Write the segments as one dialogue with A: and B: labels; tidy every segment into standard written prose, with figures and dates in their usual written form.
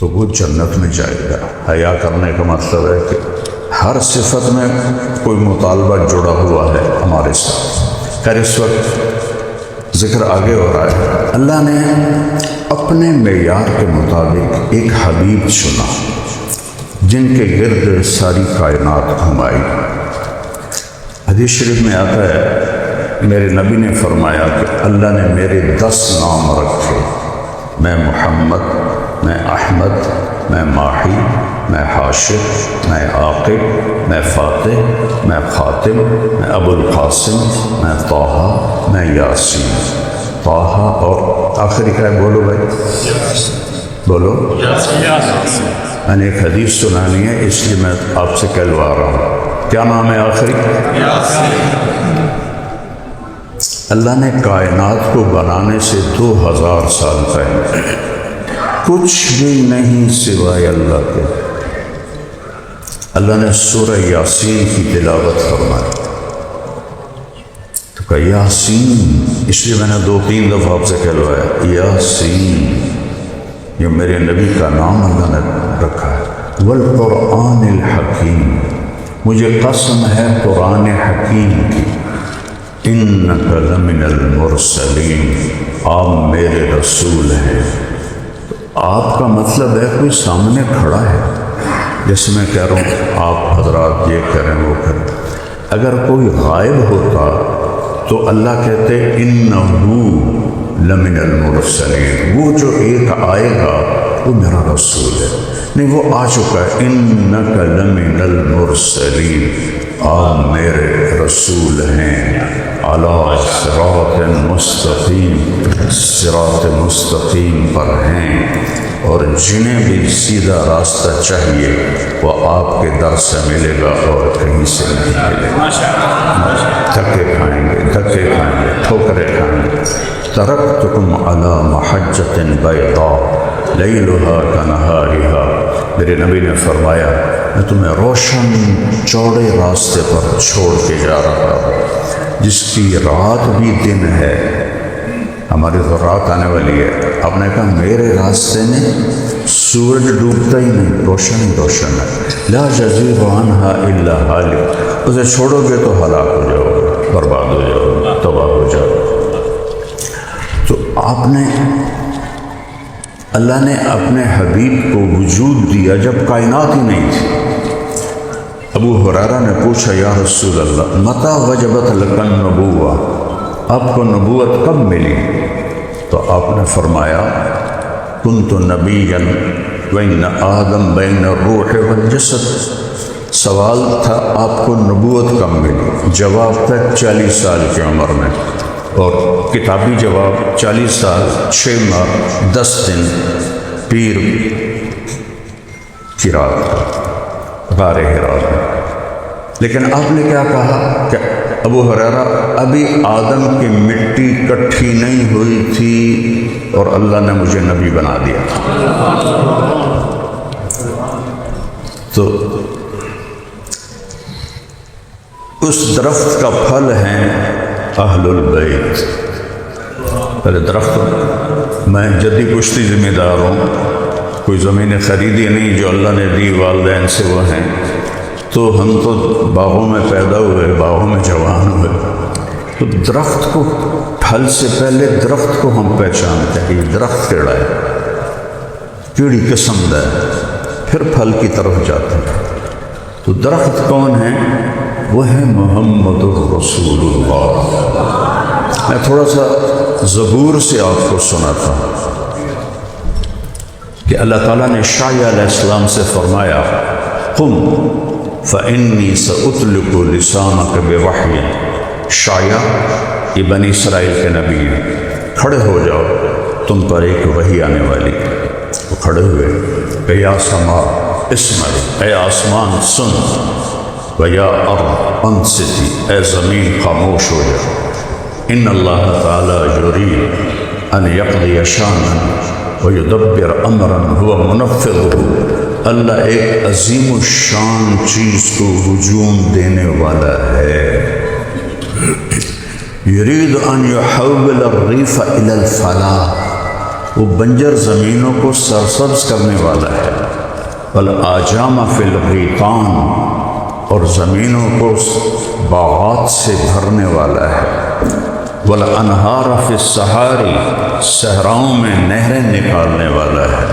A: تو وہ جنت میں جائے گا۔ حیا کرنے کا مطلب ہے کہ ہر صفت میں کوئی مطالبہ جڑا ہوا ہے ہمارے ساتھ۔ خیر اس وقت ذکر آگے ہو رہا ہے، اللہ نے اپنے معیار کے مطابق ایک حبیب چنا جن کے گرد ساری کائنات گھمائی۔ حدیث شریف میں آتا ہے میرے نبی نے فرمایا کہ اللہ نے میرے 10 نام رکھے، میں محمد، میں احمد، میں ماہی، میں حاشر، میں عاقب، میں فاتح، میں خاتم، میں ابو القاسم، میں طٰہٰ، میں یاسین۔ طٰہٰ اور آخری کیا ہے بولو بھائی، بولو۔ میں نے ایک حدیث سنانی ہے اس لیے میں آپ سے کہلوا رہا ہوں، کیا نام ہے آخری؟ اللہ نے کائنات کو بنانے سے 2000 سال پہلے کچھ بھی نہیں سوائے اللہ کے، اللہ نے سورہ یاسین کی تلاوت فرمائی تو کہا یاسین، اس لیے میں نے 2-3 دفعہ آپ سے کہلوایا یاسین، یہ میرے نبی کا نام اللہ نے رکھا ہے۔ والقرآن الحکیم، مجھے قسم ہے قرآن حکیم کی، انک لمن المرسلین، آپ میرے رسول ہیں۔ آپ کا مطلب ہے کوئی سامنے کھڑا ہے، جیسے میں کہہ رہا ہوں آپ حضرات یہ کریں وہ کریں۔ اگر کوئی غائب ہوتا تو اللہ کہتے انہو لمن المرسلین، وہ جو ایک آئے گا وہ میرا رسول ہے، نہیں وہ آ چکا ہے، انک لمن المرسلین، آپ میرے رسول ہیں، علی صراط مستقیم، صراط مستقیم پر ہیں، اور جنہیں بھی سیدھا راستہ چاہیے وہ آپ کے در سے ملے گا اور کہیں سے نہیں ملے گا۔ دھکے کھائیں گے، دھکے کھائیں گے، ٹھوکریں کھائیں گے۔ ترکتکم علی محجۃ بیضاء لیلھا کنہارھا، میرے نبی نے فرمایا میں تمہیں روشن چوڑے راستے پر چھوڑ کے جا رہا ہوں جس کی رات بھی دن ہے۔ ہماری تو رات آنے والی ہے، آپ نے کہا میرے راستے میں سورج ڈوبتا ہی نہیں، روشن ہی روشن ہے، لا یزیغ عنہا الا ہالک، اسے چھوڑو گے تو ہلاک ہو جاؤ گے، برباد ہو جاؤ گے، تباہ ہو جاؤ گے۔ تو آپ نے، اللہ نے اپنے حبیب کو وجود دیا جب کائنات ہی نہیں تھی۔ ابو ہریرہ نے پوچھا یا رسول اللہ متی وجبت لک النبوہ، آپ کو نبوت کب ملی؟ تو آپ نے فرمایا کنت نبیا وان آدم بین الروح والجسد، سوال تھا آپ کو نبوت کب ملی، جواب تھا 40 سال کی عمر میں، اور کتابی جواب 40 سال 6 ماہ 10 دن پیر کی رات غار حرا میں۔ لیکن آپ نے کیا کہا کہ ابو ہریرہ ابھی آدم کی مٹی کٹھی نہیں ہوئی تھی اور اللہ نے مجھے نبی بنا دیا تھا۔ تو اس درخت کا پھل ہیں اہل البیت۔ پہلے درخت، میں جدی پشتی ذمہ دار ہوں، کوئی زمینیں خریدی نہیں، جو اللہ نے دی والدین سے وہ ہیں، تو ہم تو باغوں میں پیدا ہوئے، باغوں میں جوان ہوئے، تو درخت کو، پھل سے پہلے درخت کو ہم پہچانتے ہیں کہ یہ درخت کیڑا ہے، کیڑی قسم دا ہے، پھر پھل کی طرف جاتے ہیں۔ تو درخت کون ہے؟ وہ ہے محمد الرسول اللہ۔ میں تھوڑا سا زبور سے آپ کو سناتا ہوں کہ اللہ تعالیٰ نے شعیہ علیہ السلام سے فرمایا قم فإنی سأطلق لسانک بوحی، شعیہ یہ بنی اسرائیل کے نبی ہیں، کھڑے ہو جاؤ تم پر ایک وحی آنے والی۔ وہ کھڑے ہوئے کہ یا سما اسمعی، اے آسمان سن، ویا ارض انصتی، اے زمین خاموش ہو جا، ان اللہ تعالی یرید ان یقضی شأنا ویدبر امرا هو منفذہ، اللہ ایک عظیم الشان چیز کو ہجوم دینے والا ہے۔ یرید ان یحول الریف الی الفلاح، وہ بنجر زمینوں کو سرسبز کرنے والا ہے، والآجام فی الغیطان، اور زمینوں کو باغات سے بھرنے والا ہے، والانہار فی الصحاری، صحراؤں میں نہریں نکالنے والا ہے،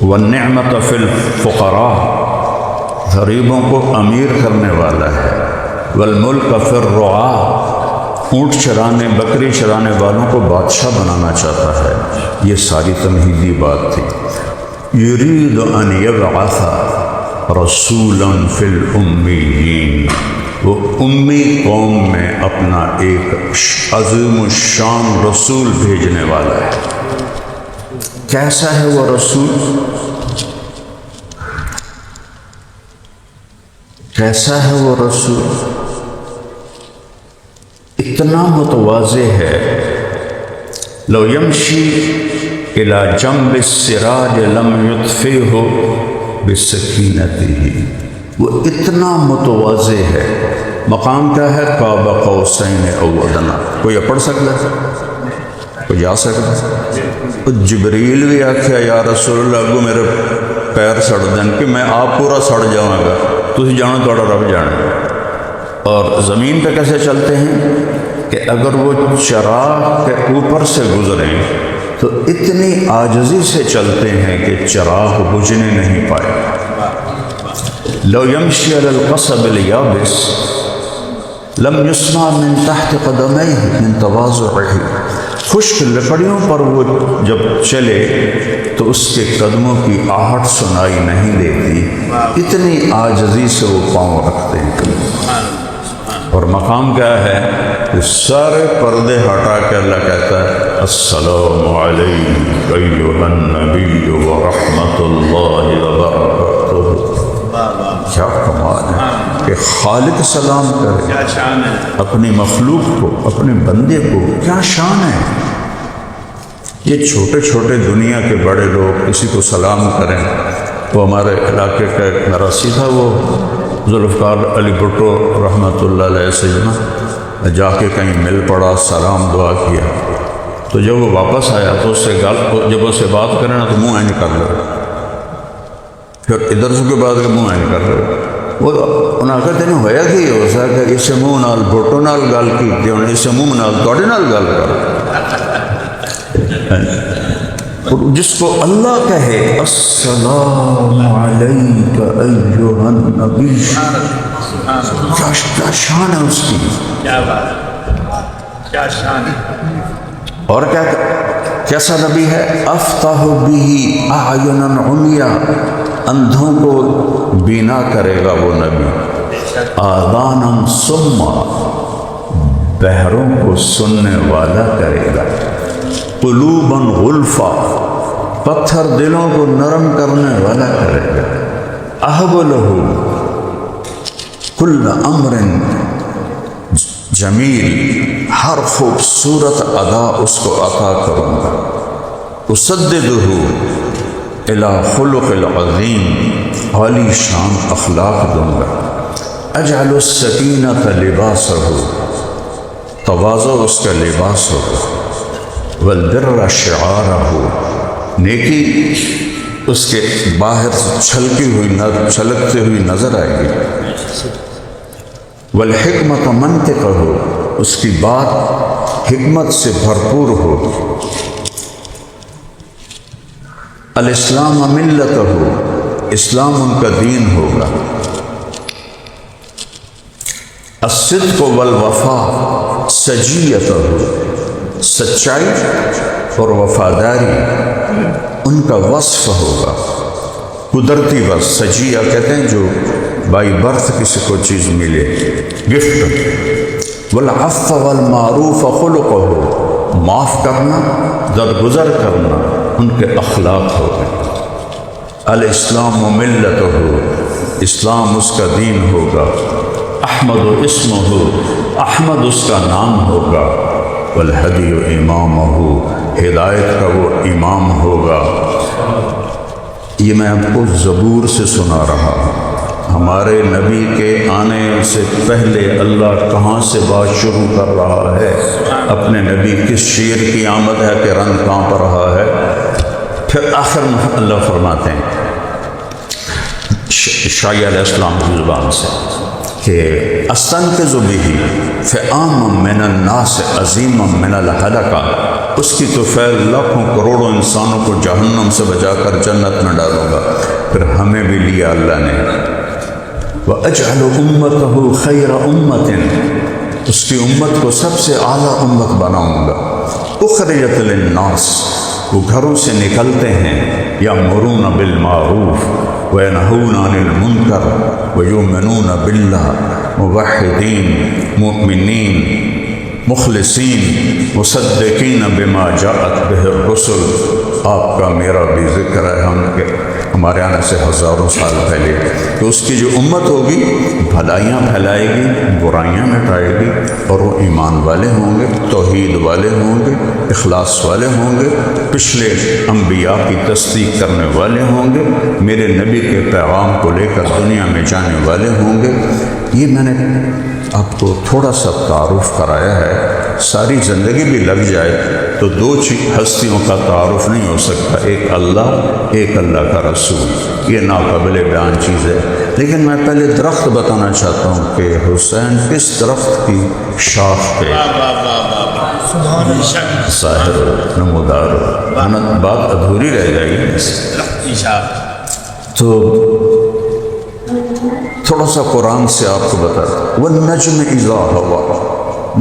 A: والنعمت فی الفقراء، غریبوں کو امیر کرنے والا ہے، والملک فی الرعاء، اونٹ چرانے بکری چرانے والوں کو بادشاہ بنانا چاہتا ہے۔ یہ ساری تمہیدی بات تھی۔ یرید ان یبعث رسولا فی الامیین، وہ امی قوم میں اپنا ایک عظیم الشان رسول بھیجنے والا ہے۔ کیسا ہے وہ رسول؟ کیسا ہے وہ رسول؟ اتنا متواضع ہے، لو یمشی الی جنب السراج لم یطفئہ بسکینتہ، وہ اتنا متواضع ہے، مقام کیا ہے؟ قاب قوسین او ادنیٰ۔ کوئی پڑھ سکتا ہے؟ کوئی جا سکتا ہے؟ جبریل بھی آکھیا یا رسول اللہ اگو میرے پیر سڑ دین کہ میں آپ پورا سڑ جاؤں گا، تسی جانو توڑا رب جانے۔ اور زمین پہ کیسے چلتے ہیں کہ اگر وہ چراغ کے اوپر سے گزریں تو اتنی عاجزی سے چلتے ہیں کہ چراغ بجھنے نہیں پائے۔ لو یمشی علی القصب الیابس لم یسمع من تحت قدمیہ من تواضعہ، خشک لکڑیوں پر وہ جب چلے تو اس کے قدموں کی آہٹ سنائی نہیں دیتی، اتنی عاجزی سے وہ پاؤں رکھتے ہیں۔ اور مقام کیا ہے کہ سارے پردے ہٹا کے اللہ کہتا ہے السلام علیک ایھا النبی ورحمۃ اللہ وبرکاتہ۔ کیا کمال ہے کہ خالق سلام کرے اپنی مخلوق کو، اپنے بندے کو، کیا شان ہے۔ یہ چھوٹے چھوٹے دنیا کے بڑے لوگ کسی کو سلام کریں، وہ ہمارے علاقے کا ایک نراسی تھا، وہ ذوالفقار علی بھٹو رحمۃ اللہ علیہ سے جا کے کہیں مل پڑا، سلام دعا کیا، تو جب وہ واپس آیا تو اس سے جب اس سے بات کرے نا تو منہ اینج کر لے، پھر ادھر سے کوئی بات کے منہ اینج کر لے، وہ انہاں کہتے ہیں ہویا کہ ہو سکتا ہے اس منہ نال بھٹو نال گل کی ہوں، اس منہ نال تواڈے نال گل کر۔ جس کو اللہ کہے السلام علیک ایھا النبی، کیا شان ہے اس کی، کیا بات، کیا شان ہے۔ اور کیسا نبی ہے؟ افتح بہ اعینا عمیا، اندھوں کو بینا کرے گا وہ نبی، آذانا صما، بہروں کو سننے والا کرے گا، قلوبا غلفا، پتھر دلوں کو نرم کرنے والا کرے گا، اہب لہ کل امر جمیل، ہر خوبصورت ادا اس کو عطا کروں گا، اسددہ الی خلق العظیم، عالی شان اخلاق دوں گا، اجعل السکینۃ لباسہ، تواضع اس کا لباس ہوگا، والبر شعارہ، نیکی اس کے باہر چھلکتے ہوئی نظر آئے گی، والحکمت منطقہ، اس کی بات حکمت سے بھرپور ہوگی، الاسلام ملتہ، اسلام ان کا دین ہوگا، الصدق والوفا سجیتہ، سچائی اور وفاداری ان کا وصف ہوگا، قدرتی وصف، سجیہ کہتے ہیں جو بائی برتھ کسی کو چیز ملے، گفٹ، والعفو والمعروف خلقہ، معاف کرنا، درگزر کرنا ان کے اخلاق ہوگا، الاسلام ملتہ، اسلام اس کا دین ہوگا، احمد اسمہ، احمد اس کا نام ہوگا، والہدی امامہ، ہدایت کا وہ امام ہوگا۔ یہ میں آپ کو زبور سے سنا رہا ہوں، ہمارے نبی کے آنے سے پہلے اللہ کہاں سے بات شروع کر رہا ہے، اپنے نبی کس شیر کی آمد ہے کہ رنگ کانپ رہا ہے، پھر آخر میں اللہ فرماتے ہیں شعیع علیہ السلام کی زبان سے کہ استنقذ بہ فئاما من الناس عظیما من الہلکہ، اس کی تو فیض لاکھوں کروڑوں انسانوں کو جہنم سے بچا کر جنت میں ڈالوں گا۔ پھر ہمیں بھی لیا اللہ نے، وَأَجْعَلُ أُمَّتَهُ خَيْرَ أُمَّةٍ، اس کی امت کو سب سے اعلیٰ امت بناؤں گا۔ اخرجت للناس، وہ گھروں سے نکلتے ہیں، یأمرون بالمعروف وینہون عن المنکر ویؤمنون باللہ، موحدین، مؤمنین، مخلصین، مصدقین بما جاءت بہ الرسل۔ آپ کا میرا بھی ذکر ہے ہمارے آنے سے ہزاروں سال پہلے کہ اس کی جو امت ہوگی بھلائیاں پھیلائے گی، برائیاں مٹائے گی، اور وہ ایمان والے ہوں گے، توحید والے ہوں گے، اخلاص والے ہوں گے، پچھلے انبیاء کی تصدیق کرنے والے ہوں گے، میرے نبی کے پیغام کو لے کر دنیا میں جانے والے ہوں گے۔ یہ میں نے آپ کو تھوڑا سا تعارف کرایا ہے، ساری زندگی بھی لگ جائے تو دو ہستیوں کا تعارف نہیں ہو سکتا، ایک اللہ کا رسول، یہ ناقابل بیان چیز ہے۔ لیکن میں پہلے درخت بتانا چاہتا ہوں کہ حسین کس درخت کی شاخ پہ ظاہر نمودار ہو، بات ادھوری رہ جائے گی۔ تو تھوڑا سا قرآن سے آپ کو بتا دیں، وَالنَّجْمِ إِذَا هَوَىٰ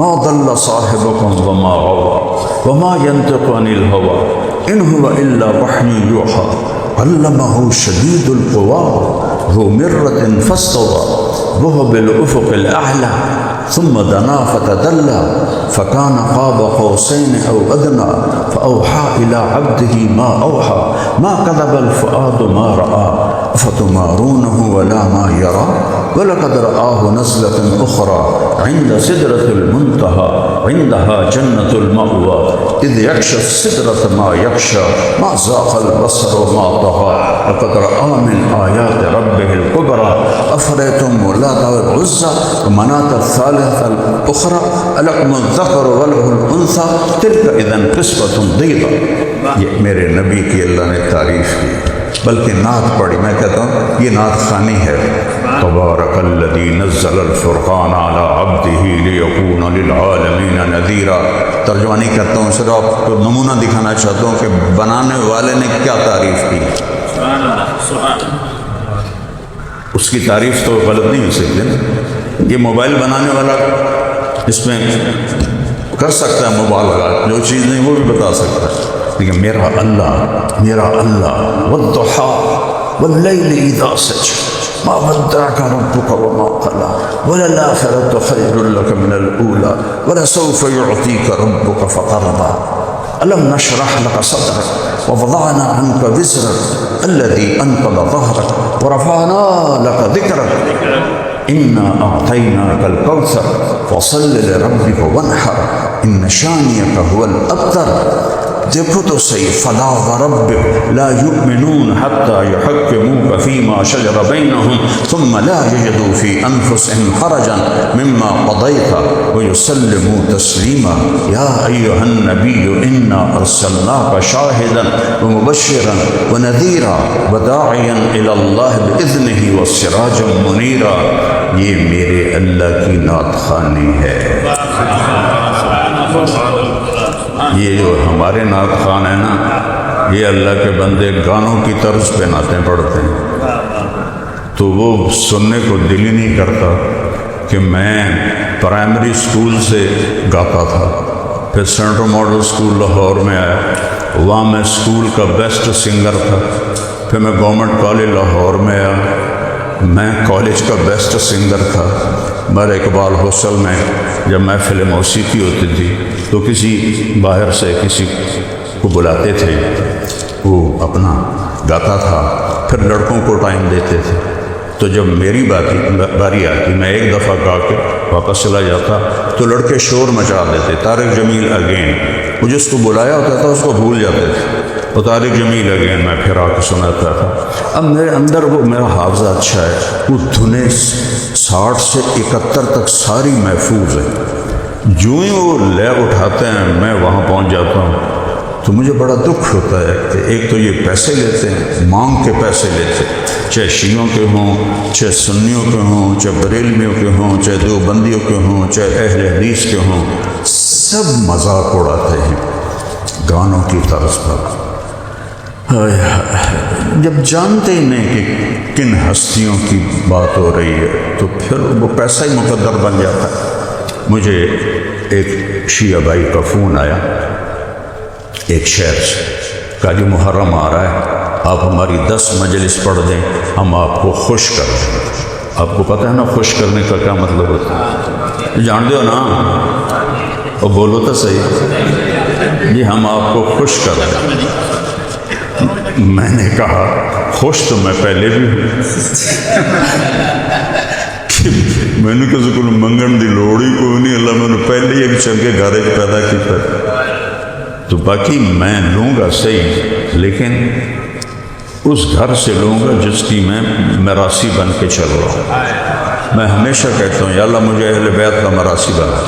A: مَا ضَلَّ صَاحِبُكُمْ وَمَا غَوَىٰ وَمَا يَنطِقُ عَنِ الْهَوَىٰ إِنْ هُوَ إِلَّا وَحْيٌ يُوحَىٰ عَلَّمَهُ شَدِيدُ الْقُوَىٰ ذُو مِرَّةٍ فَاسْتَوَىٰ وَهُوَ بِالْأُفُقِ الْأَعْلَىٰ ثم دنا فتدلى فكان قاب قوسين أو أدنى فأوحى إلى عبده ما أوحى ما كذب الفؤاد ما رأى أفتمارونه ولا ما يرى ولقد رآه نزلة أخرى عند سدرة المنتهى عندها جنة المأوى إذ يغشى السدرة ما يغشى ما زاغ البصر وما طغى لقد رأى من آيات ربه الكبرى أفرأيتم اللات والعزى ومناة الثالثة الأخرى ألكم الذكر وله الأنثى تلك إذن قسمة ضيزى۔ یہ میرے نبی کی اللہ نے تعریف کی، بلکہ نعت پڑھی، میں کہتا ہوں یہ نعت خوانی ہے۔ تبارک الذی نزل الفرقان علی عبدہ لیکون للعالمین نذیرا۔ ترجمہ نہیں کرتا ہوں، صرف آپ کو نمونہ دکھانا چاہتا ہوں کہ بنانے والے نے کیا تعریف کی۔ اس کی تعریف تو غلط نہیں ہو سکتی نا۔ یہ موبائل بنانے والا اس میں کر سکتا ہے مبالغہ، جو چیز نہیں وہ بھی بتا سکتا ہے، لیکن میرا اللہ والضحى واللیل اذا سجى ما ودعك ربك وما قلى وللآخرة خير لك من الأولى ولسوف يعطيك ربك فترضى ألم نشرح لك صدرك ووضعنا عنك وزرك الذي أنقض ظهرك ورفعنا لك ذكرك إنا أعطيناك الكوثر فصل لربك وانحر إن شانئك هو الأبتر۔ دیکھو تو صحیح، فلا وربک لا یؤمنون حتی یحکموک فیما شجر بینہم ثم لا یجدوا فی انفسهم حرجا مما قضیت ویسلموا تسلیما۔ یا ایہا النبی انا ارسلناک شاہدا ومبشرا ونذیرا وداعیا الی اللہ باذنہ وسراجا منیرا۔ یہ میرے اللہ کی نعت خوانی ہے۔ یہ جو ہمارے نعت خوان ہیں نا، یہ اللہ کے بندے گانوں کی طرز پہ نعتیں پڑھتے ہیں، تو وہ سننے کو دل ہی نہیں کرتا کہ میں پرائمری اسکول سے گاتا تھا، پھر سینٹرل ماڈل اسکول لاہور میں آیا، وہاں میں اسکول کا بیسٹ سنگر تھا، پھر میں گورنمنٹ کالج لاہور میں آیا، میں کالج کا بیسٹ سنگر تھا۔ میرے اقبال ہاسٹل میں جب محفل موسیقی ہوتی تھی تو کسی باہر سے کسی کو بلاتے تھے، وہ اپنا گاتا تھا، پھر لڑکوں کو ٹائم دیتے تھے۔ تو جب میری باری آتی، میں ایک دفعہ گا کے واپس چلا جاتا تو لڑکے شور مچا دیتے، طارق جمیل اگین، وہ جس کو بلایا ہوتا تھا اس کو بھول جاتے تھے. وہ طارق جمیل اگین میں پھر آ کے سناتا تھا. اب میرے اندر وہ میرا حافظہ اچھا ہے، وہ دھنیں 60 سے 71 تک ساری محفوظ ہیں. جو ہی وہ لے اٹھاتے ہیں میں وہاں پہنچ جاتا ہوں تو مجھے بڑا دکھ ہوتا ہے کہ ایک تو یہ پیسے لیتے ہیں، مانگ کے پیسے لیتے ہیں، چاہے شیعوں کے ہوں، چاہے سنیوں کے ہوں، چاہے بریلویوں کے ہوں، چاہے دیوبندیوں کے ہوں، چاہے اہل حدیث کے ہوں، سب مذاق اڑاتے ہیں گانوں کی طرز پر. جب جانتے ہی نہیں کہ کن ہستیوں کی بات ہو رہی ہے تو پھر وہ پیسہ ہی مقدر بن جاتا ہے. مجھے ایک شیعہ بھائی کا فون آیا ایک شہر سے، کہا جی محرم آ رہا ہے، آپ ہماری 10 مجلس پڑھ دیں، ہم آپ کو خوش کر دیں. آپ کو پتہ ہے نا خوش کرنے کا کیا مطلب ہوتا ہے؟ جانتے ہو نا؟ اور بولو تو صحیح. جی ہم آپ کو خوش کر دیں. میں نے کہا خوش تو میں پہلے بھی ہوں. میں نے کسی کو منگن دی لوڑ ہی کوئی نہیں، اللہ میں نے پہلے ہی ایک چنگے گھر پیدا کیا، تو باقی میں لوں گا صحیح، لیکن اس گھر سے لوں گا جس کی میں میراثی بن کے چل رہا ہوں. میں ہمیشہ کہتا ہوں یا اللہ مجھے اہل بیت کا میراثی بنا.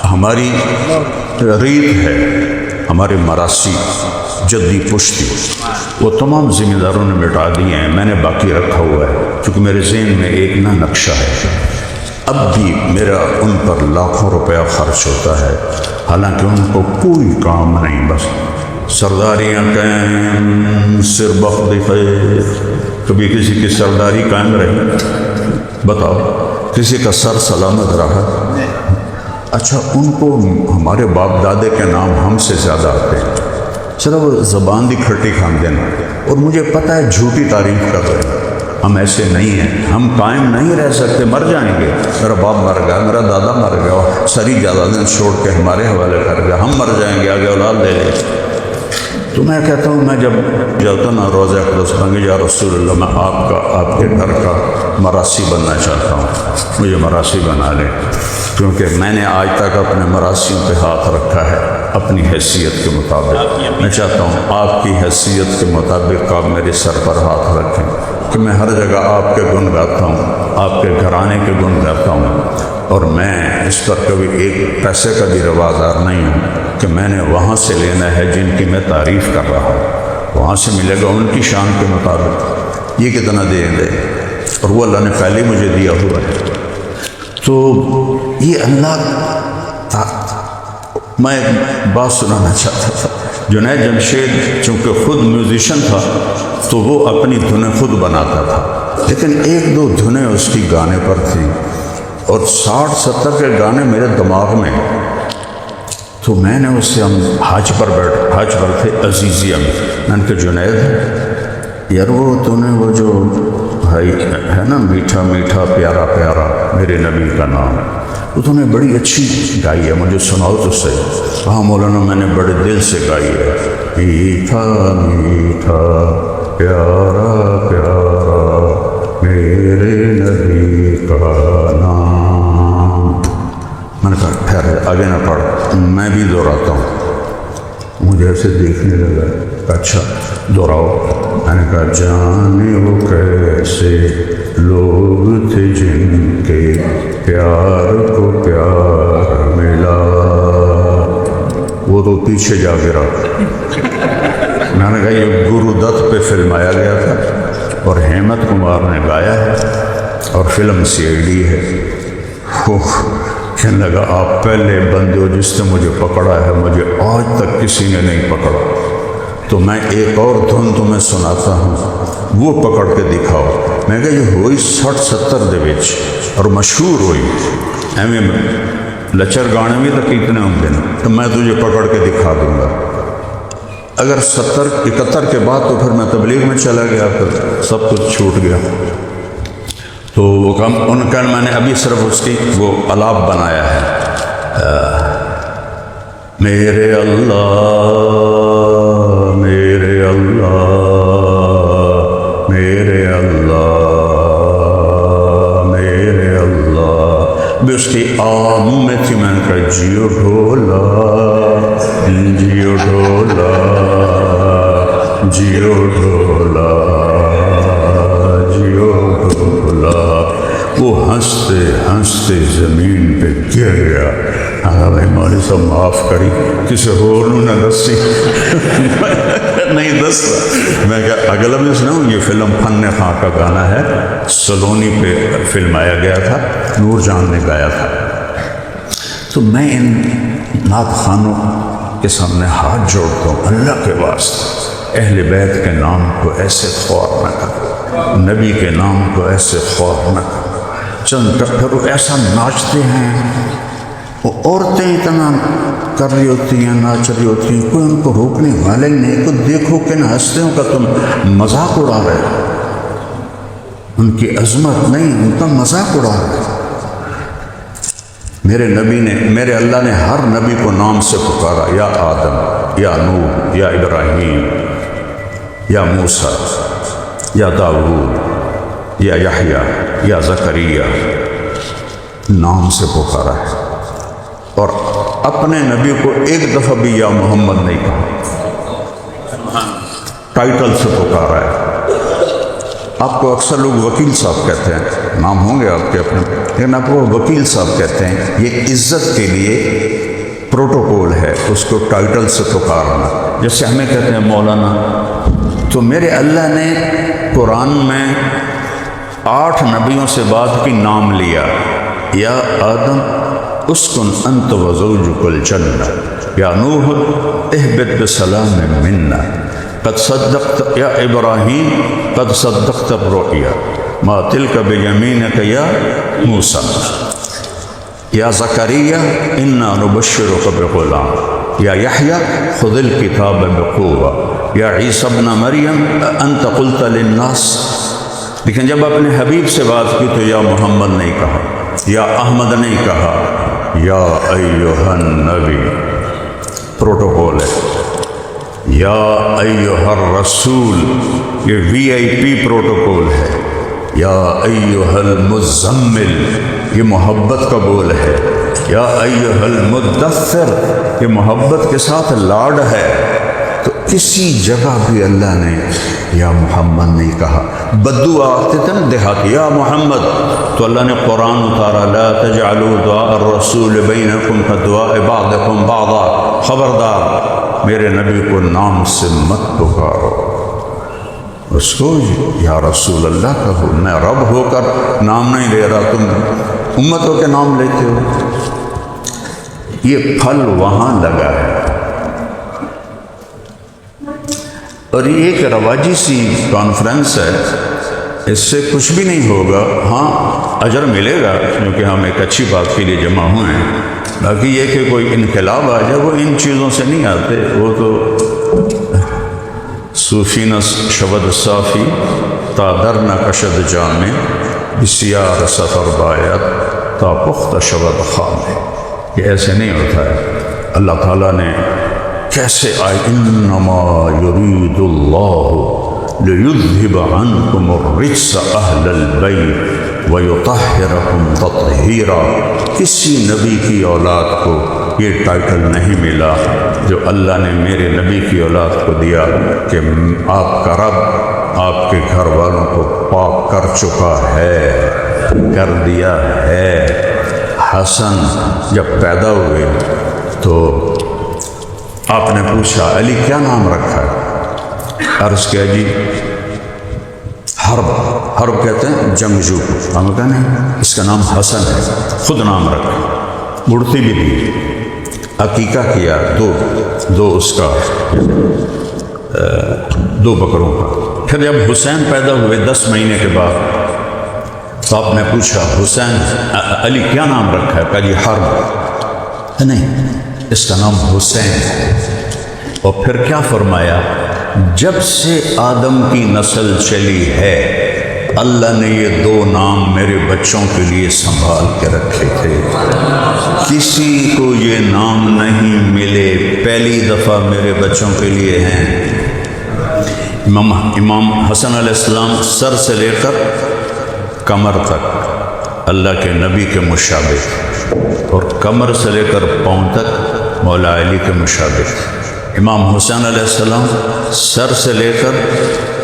A: ہماری ریت ہے، ہمارے مراثی جدی پشتی وہ تمام ذمہ داروں نے مٹا دیے ہیں، میں نے باقی رکھا ہوا ہے کیونکہ میرے ذہن میں ایک نہ نقشہ ہے. اب بھی میرا ان پر لاکھوں روپیہ خرچ ہوتا ہے، حالانکہ ان کو کوئی کام نہیں، بس سرداریاں قائم سر بخت خیر. کبھی کسی کی سرداری قائم رہی؟ بتاؤ کسی کا سر سلامت رہا؟ اچھا ان کو ہمارے باپ دادے کے نام ہم سے زیادہ آتے ہیں، صرف وہ زبان دی کھٹی کھان دینا. اور مجھے پتہ ہے جھوٹی تعریف کر رہے ہیں، ہم ایسے نہیں ہیں، ہم قائم نہیں رہ سکتے، مر جائیں گے. میرا باپ مر گیا، میرا دادا مر گیا، ساری جائیدادیں چھوڑ کے ہمارے حوالے کر گیا، ہم مر جائیں گے، آگے اولاد لے لیں. تو میں کہتا ہوں میں جب جاتا نا روضہ اقدس میں یا رسول اللہ میں آپ کے گھر کا مراثی بننا چاہتا ہوں، مجھے مراثی بنا لیں، کیونکہ میں نے آج تک اپنے مراسیوں پہ ہاتھ رکھا ہے اپنی حیثیت کے مطابق. میں چاہتا ہوں آپ کی حیثیت کے مطابق آپ میرے سر پر ہاتھ رکھیں کہ میں ہر جگہ آپ کے گن گاتا ہوں، آپ کے گھرانے کے گن گاتا ہوں. اور میں اس پر کبھی ایک پیسے کا بھی روادار نہیں ہوں کہ میں نے وہاں سے لینا ہے جن کی میں تعریف کر رہا ہوں، وہاں سے ملے گا ان کی شان کے مطابق. یہ کتنا دیں گے اور وہ اللہ نے پہلے مجھے دیا ہوا ہے. تو یہ اللہ میں ایک بات سنانا چاہتا تھا. جنید جمشید چونکہ خود میوزیشن تھا تو وہ اپنی دھنیں خود بناتا تھا، لیکن ایک دو دھنیں اس کی گانے پر تھیں اور 60-70 کے گانے میرے دماغ میں. تو میں نے اس سے ہم حج پر تھے عزیزیہ میں نے کہا جنید یار وہ تو نے وہ جو بھائی ہے نا میٹھا میٹھا پیارا پیارا میرے نبی کا نام، وہ تو نے بڑی اچھی گائی ہے، مجھے سناؤ تو صحیح. ہاں مولانا میں نے بڑے دل سے گائی ہے، میٹھا میٹھا پیارا پیارا میرے نبی کا نام. میں نے کہا ٹھہر آگے نہ پڑھ، میں بھی دہراتا ہوں. مجھے ایسے دیکھنے لگا، اچھا دہراؤ. میں نے کہا جانے وہ کیسے لوگ تھے جن کے پیار کو پیار ملا. وہ تو پیچھے جا گرا. میں نے کہا یہ گرو دت پہ فلمایا گیا تھا اور ہیمت کمار نے گایا ہے اور فلم CID ہے. کہنے لگا آپ پہلے بندے ہو جس نے مجھے پکڑا ہے، مجھے آج تک کسی نے نہیں پکڑا. تو میں ایک اور دھن تمہیں سناتا ہوں، وہ پکڑ کے دکھاؤ. میں کہا یہ ہوئی 60-70 دے وچ اور مشہور ہوئی ایویں لچر گانے بھی تو کتنے ہوں گے نا، تو میں تجھے پکڑ کے دکھا دوں گا. اگر 70-71 کے بعد تو پھر میں تبلیغ میں چلا گیا، پھر سب کچھ چھوٹ گیا. تو وہ کم ان کا میں نے ابھی صرف اس کی وہ الاپ بنایا ہے، میرے اللہ میرے اللہ میرے اللہ میرے اللہ بھی اس کی منہ میں تھی، میں نے کہا جیو ڈھولا جیو ڈھولا جیو ڈھولا جیو ڈھولا۔ وہ ہنستے ہنستے زمین پہ گر گیا۔ بھائی مولوی صاحب معاف کری، کسی اور نہ دسی نہیں دستا۔ میں کہا اگلا میں سناؤں، یہ فلم فن خاں کا گانا ہے، سلونی پہ فلم آیا گیا تھا، نور جہاں نے گایا تھا۔ تو میں ان نعت خوانوں کے سامنے ہاتھ جوڑتا ہوں، اللہ کے واسطے اہل بیت کے نام کو ایسے خوار نہ کرو، نبی کے نام کو ایسے خوار نہ کرو۔ چند ڈاکٹر ایسا ناچتے ہیں، وہ عورتیں اتنا کر رہی ہوتی ہیں، ناچ رہی ہوتی ہیں، کوئی ان کو روکنے والے ہی نہیں۔ کوئی دیکھو کہ نہ ہنستے ہو کہ تم مذاق اڑا رہے ہو، ان کی عظمت نہیں، ان کا مذاق اڑا رہے ہو۔ میرے نبی نے، میرے اللہ نے ہر نبی کو نام سے پکارا، یا آدم، یا نوح، یا ابراہیم، یا موسیٰ، یا داؤد، یا یحییٰ، یا زکریا، نام سے پکارا ہے۔ اور اپنے نبی کو ایک دفعہ بھی یا محمد نہیں کہا، ٹائٹل سے پکارا ہے۔ آپ کو اکثر لوگ وکیل صاحب کہتے ہیں، نام ہوں گے آپ کے اپنے، لیکن آپ کو وکیل صاحب کہتے ہیں۔ یہ عزت کے لیے پروٹوکول ہے، اس کو ٹائٹل سے پکارنا، جیسے ہمیں کہتے ہیں مولانا۔ تو میرے اللہ نے قرآن میں 8 نبیوں سے بات کی، نام لیا، یا آدم اسکن انت وزوجک الجنہ، یا نوح اہبط بسلام منا، قد صدقت یا ابراہیم قد صدقت الرؤیا، ما تلک بیمینک یا موسیٰ، یا زکریا انا نبشرک بغلام، یا یحییٰ خذ الکتاب بقوہ، یا عیسی ابن مریم انت قلت للناس۔ لیکن جب اپنے حبیب سے بات کی تو یا محمد نہیں کہا، یا احمد نہیں کہا، یا ایہا النبی، پروٹوکول ہے۔ یا ایہا الرسول، یہ VIP پروٹوکول ہے۔ یا ایہا المزمل، یہ محبت کا بول ہے۔ یا ایہا المدثر، یہ محبت کے ساتھ لاڈ ہے۔ تو کسی جگہ بھی اللہ نے یا محمد نہیں کہا۔ بدو آتے تھے نا دیہات، یا محمد، تو اللہ نے قرآن اتارا، لا تجعلوا دعاء الرسول بینکم کدعاء بعضکم بعضا، خبردار میرے نبی کو نام سے مت پکارو، اس کو یا رسول اللہ کہو۔ میں رب ہو کر نام نہیں لے رہا، تم امتوں کے نام لیتے ہو۔ یہ پھل وہاں لگا ہے، اور یہ ایک رواجی سی کانفرنس ہے، اس سے کچھ بھی نہیں ہوگا۔ ہاں اجر ملے گا، کیونکہ ہم ایک اچھی بات کے لیے جمع ہوئے ہیں۔ باقی یہ کہ کوئی انقلاب آ جائے، وہ ان چیزوں سے نہیں آتے، وہ تو صوفین شبد صافی تا در نکشد جامع، بسیار سفر باید تا پخت شبد خامے۔ یہ ایسے نہیں ہوتا ہے۔ اللہ تعالیٰ نے کیسے آئے، انما یرید اللہ لیذہب عنکم الرجس اہل البیت ویطہرکم تطہیرا۔ کسی نبی کی اولاد کو یہ ٹائٹل نہیں ملا جو اللہ نے میرے نبی کی اولاد کو دیا کہ آپ کا رب آپ کے گھر والوں کو پاک کر چکا ہے، کر دیا ہے۔ حسن جب پیدا ہوئے تو آپ نے پوچھا علی کیا نام رکھا ہے؟ عرض کیا جی حرب، حرب کہتے ہیں جنگجو، ہم کہتے ہیں اس کا نام حسن ہے، خود نام رکھا، مڑتی بھی دی، عقیقہ کیا، دو اس کا، 2 بکروں کا۔ پھر جب حسین پیدا ہوئے 10 مہینے کے بعد تو آپ نے پوچھا حسین علی کیا نام رکھا ہے؟ کہا جی حرب، نہیں اس کا نام حسین ہے۔ اور پھر کیا فرمایا، جب سے آدم کی نسل چلی ہے اللہ نے یہ 2 نام میرے بچوں کے لیے سنبھال کے رکھے تھے، کسی کو یہ نام نہیں ملے، پہلی دفعہ میرے بچوں کے لیے ہیں۔ امام حسن علیہ السلام سر سے لے کر کمر تک اللہ کے نبی کے مشابہ تھے، اور کمر سے لے کر پاؤں تک مولا علی کے مشابہ تھے۔ امام حسین علیہ السلام سر سے لے کر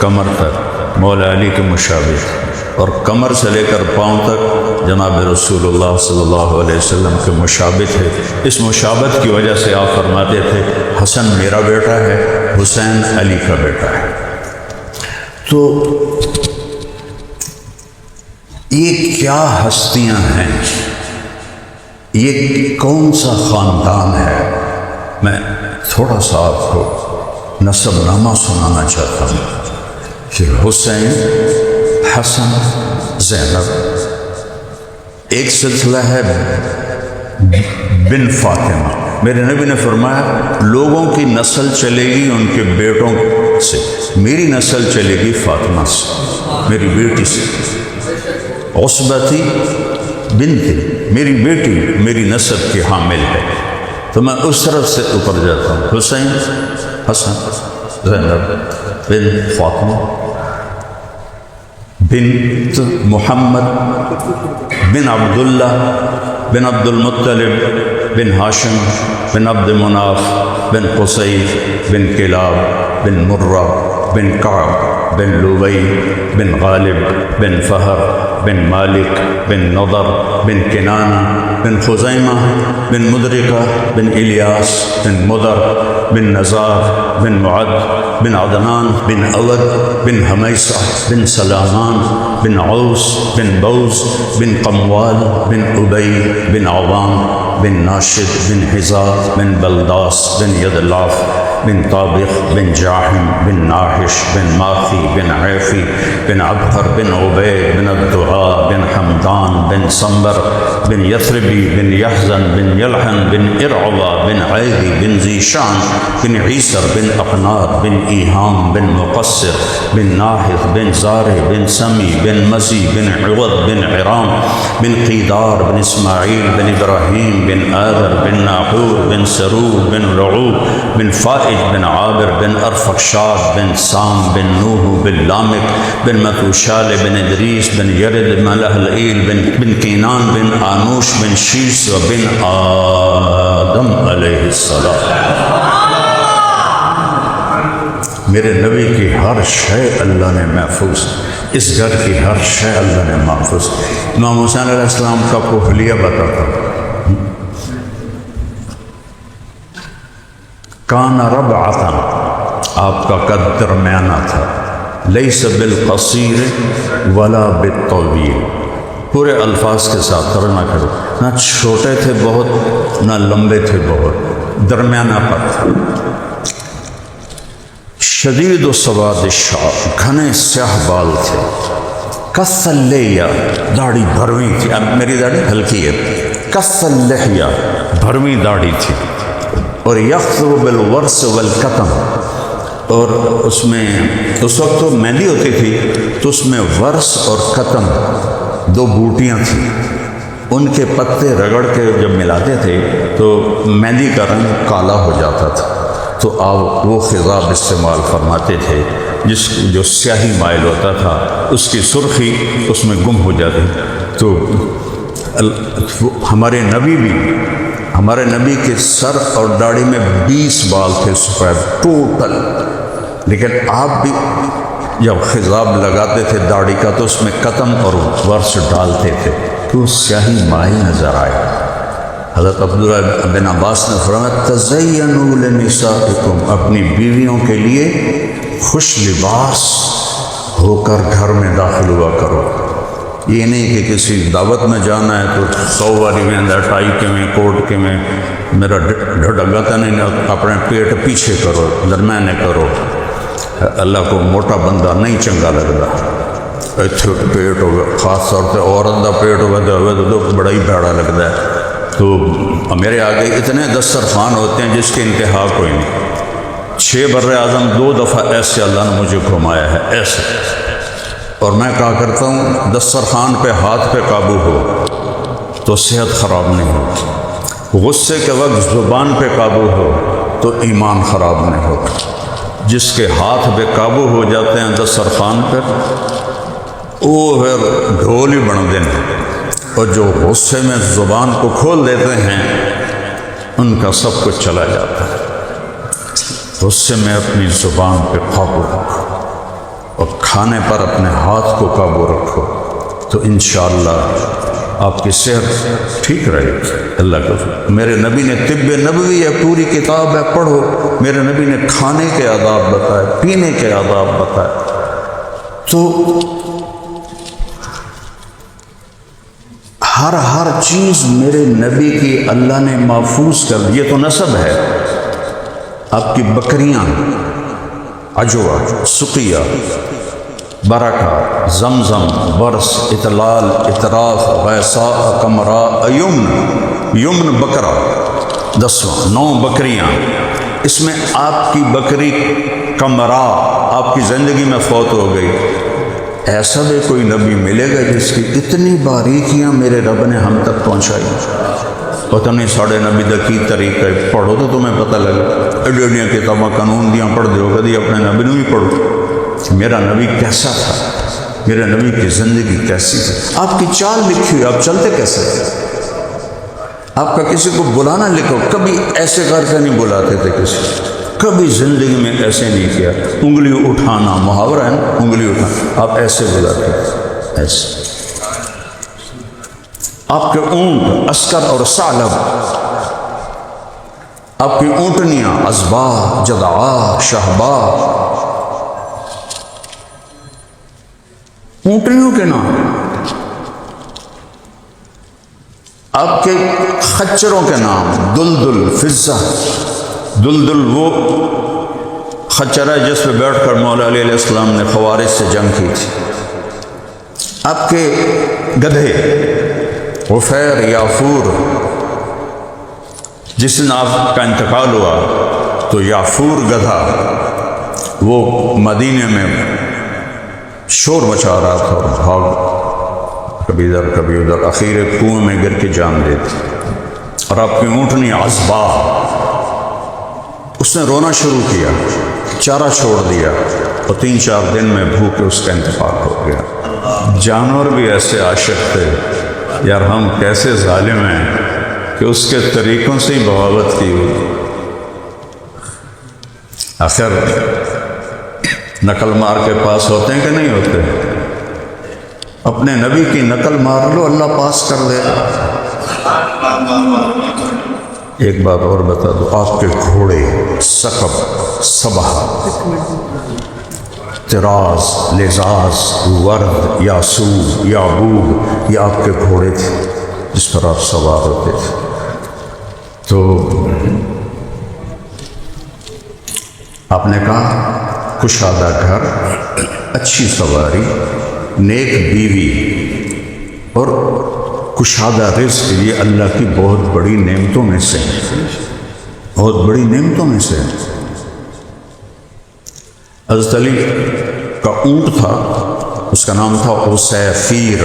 A: کمر تک مولا علی کے مشابہ تھے، اور کمر سے لے کر پاؤں تک جناب رسول اللہ صلی اللہ علیہ وسلم کے مشابہ تھے۔ اس مشابہت کی وجہ سے آپ فرماتے تھے حسن میرا بیٹا ہے، حسین علی کا بیٹا ہے۔ تو یہ کیا ہستیاں ہیں، یہ کون سا خاندان ہے؟ میں تھوڑا سا آپ کو نسب نامہ سنانا چاہتا ہوں کہ حسین، حسن، زینب، ایک سلسلہ ہے بن فاطمہ۔ میرے نبی نے فرمایا لوگوں کی نسل چلے گی ان کے بیٹوں سے، میری نسل چلے گی فاطمہ سے، میری بیٹی سے۔ عصبہ تھی بنت، میری بیٹی میری نسب کی حامل ہے، تو میں اس طرف سے اوپر جاتا ہوں۔ حسین، حسن، زینب بن فاطمہ بنت محمد بن عبداللہ بن عبد المطلب بن ہاشم بن عبد مناف بن قصی بن کلاب بن مرہ بن کعب بن لوی بن غالب بن فہر بن مالک بن نضر بن کنانہ بن خزیمہ بن مدرکہ بن الیاس بن مدر بن نزار بن معد بن عدنان بن اود بن حمیصہ بن سلامان بن عوس بن بوز بن قموال بن ابی بن عوام بن ناشد بن حزار بن بلداس بن یدلاف بن طابق بن جاحم بن ناحش بن ماخی بن عیفی بن عبقر بن عبید بن الدعاء بن حمدان بن صنبر بن یثربی بن یحزن بن یلحن بن ارعبا بن عیدی بن ذیشان بن عیسر بن اقنار بن ایہام بن مقصر بن ناحث بن زارع بن سمی بن مزی بن عوض بن عرام بن قیدار بن اسماعیل بن ابراہیم بن آذر بن ناحور بن سرور بن رعوب بن فائج بن عابر بن ارفخشاد بن سام بن نوح بن لامک بن متوشال بن ادریس بن یرد بن لہلئیل بن کینان بن آنوش بن شیس بن آدم علیہ السلام۔ میرے نبی کی ہر شے اللہ نے محفوظ، اس گھر کی ہر شے اللہ نے محفوظ۔ امام حسین علیہ السلام کا حلیہ بتاتا ہوں۔ کان ربعۃ، آپ کا قد درمیانہ تھا، لیس بالقصیر ولا بالطویل، پورے الفاظ کے ساتھ ترجمہ کرو، نہ چھوٹے تھے بہت نہ لمبے تھے بہت، درمیانہ پر تھا۔ شدید و سواد الشعر، گھنے سیاہ بال تھے، کث اللیہ، داڑھی بھرویں تھی، اب میری داڑھی ہلکی ہے، کث اللحیہ، بھرویں داڑھی تھی، اور یخطب بالورس والکتم، اور اس میں اس وقت تو مہندی ہوتی تھی تو اس میں ورس اور کتم دو بوٹیاں تھیں، ان کے پتے رگڑ کے جب ملاتے تھے تو مہندی کا رنگ کالا ہو جاتا تھا، تو آپ وہ خضاب استعمال فرماتے تھے جو سیاہی مائل ہوتا تھا، اس کی سرخی اس میں گم ہو جاتی۔ تو ہمارے نبی کے سر اور داڑھی میں 20 بال تھے سفید ٹوٹل، لیکن آپ بھی جب خضاب لگاتے تھے داڑھی کا تو اس میں قتم اور ورس ڈالتے تھے تو سیاہی مائل نظر آئے۔ حضرت عبداللہ بن عباس نے فرمایا تزینوا لنسائکم، اپنی بیویوں کے لیے خوش لباس ہو کر گھر میں داخل ہوا کرو۔ یہ نہیں کہ کسی دعوت میں جانا ہے تو 100 باری میں ٹائی کے میں کوٹ کے میں میرا ڈھڈگاتا نہیں، اپنے پیٹ پیچھے کرو، درمیانے کرو۔ اللہ کو موٹا بندہ نہیں چنگا لگتا، پیٹ ہوگا، خاص طور سے عورت کا پیٹ ہوگا تو بڑا ہی بھیڑا لگتا ہے۔ تو میرے آگے اتنے دسترخوان ہوتے ہیں جس کی انتہا کوئی نہیں۔ 6 بر اعظم 2 دفعہ ایسے اللہ نے مجھے گھمایا ہے، ایسے، اور میں کہا کرتا ہوں دسترخوان پہ ہاتھ پہ قابو ہو تو صحت خراب نہیں ہوتی، غصے کے وقت زبان پہ قابو ہو تو ایمان خراب نہیں ہوتا۔ جس کے ہاتھ بے قابو ہو جاتے ہیں دسترخوان پر، وہ پھر ڈھول ہی بن دینا، اور جو غصے میں زبان کو کھول دیتے ہیں ان کا سب کچھ چلا جاتا ہے۔ غصے میں اپنی زبان پہ قابو رکھو اور کھانے پر اپنے ہاتھ کو قابو رکھو تو انشاءاللہ آپ کی صحت ٹھیک رہے گی۔ اللہ کا فضل۔ میرے نبی نے طب نبوی ہے، پوری کتاب ہے، پڑھو۔ میرے نبی نے کھانے کے آداب بتائے، پینے کے آداب بتائے۔ تو ہر چیز میرے نبی کی اللہ نے محفوظ کر دی۔ یہ تو نسب ہے۔ آپ کی بکریاں، عجوہ، سقیہ، برکہ، زمزم، برس، اطلال، اطراف، غیثاء، قمراء، یمن بکرا 10واں 9 بکریاں۔ اس میں آپ کی بکری قمراء آپ کی زندگی میں فوت ہو گئی۔ ایسا بھی کوئی نبی ملے گا جس کی اتنی باریکیاں میرے رب نے ہم تک پہنچائی؟ پتہ نہیں ساڑھے نبی دا کی طریقہ ہے، پڑھو تو تمہیں پتہ لگے۔ ایڈیاں کتاباں قانون دیاں پڑھ دیو، کدی اپنے نبی نو ہی پڑھو۔ میرا نبی کیسا تھا، میرے نبی کی زندگی کیسی تھی۔ آپ کی چال لکھی ہوئی، آپ چلتے کیسے تھے؟ آپ کا کسی کو بلانا لکھو، کبھی ایسے کر کے نہیں بلاتے تھے کسی، کبھی زندگی میں ایسے نہیں کیا۔ انگلی اٹھانا محاورہ ہے نا، انگلی اٹھانا، آپ ایسے بلاتے تھے، ایسے۔ آپ کے اونٹ عسکر اور ثعلب، آپ کی اونٹنیاں ازبا، جدعا، شہبا، اونٹنیوں کے نام، آپ کے خچروں کے نام، دلدل، فضہ۔ دلدل وہ خچر ہے جس پہ بیٹھ کر مولا علیہ السلام نے خوارج سے جنگ کی تھی۔ آپ کے گدھے غفیر، یافور، جس دن آپ کا انتقال ہوا تو یافور گدھا وہ مدینے میں شور مچا رہا تھا اور بھاگ کبھی ادھر کبھی ادھر، اخیر کنویں میں گر کے جان دے دی۔ اور آپ کی اونٹنی عصبہ، اس نے رونا شروع کیا، چارہ چھوڑ دیا اور 3-4 دن میں بھوکے اس کا انتقال ہو گیا۔ جانور بھی ایسے عاشق تھے، یار ہم کیسے ظالم ہیں کہ اس کے طریقوں سے ہی بغاوت کی ہوئی۔ آخر نقل مار کے پاس ہوتے ہیں کہ نہیں ہوتے؟ اپنے نبی کی نقل مار لو، اللہ پاس کر دے گا۔ ایک بات اور بتا دو، آپ کے گھوڑے سقب، صبح، تراز، لزاز، ورد، یاسوب، یعبوب، یہ آپ کے گھوڑے تھے جس پر آپ سوار ہوتے تھے۔ تو آپ نے کہا کشادہ گھر، اچھی سواری، نیک بیوی اور کشادہ رزق، یہ اللہ کی بہت بڑی نعمتوں میں سے، بہت بڑی نعمتوں میں سے۔ حضرت علی کا اونٹ تھا، اس کا نام تھا عسیفیر،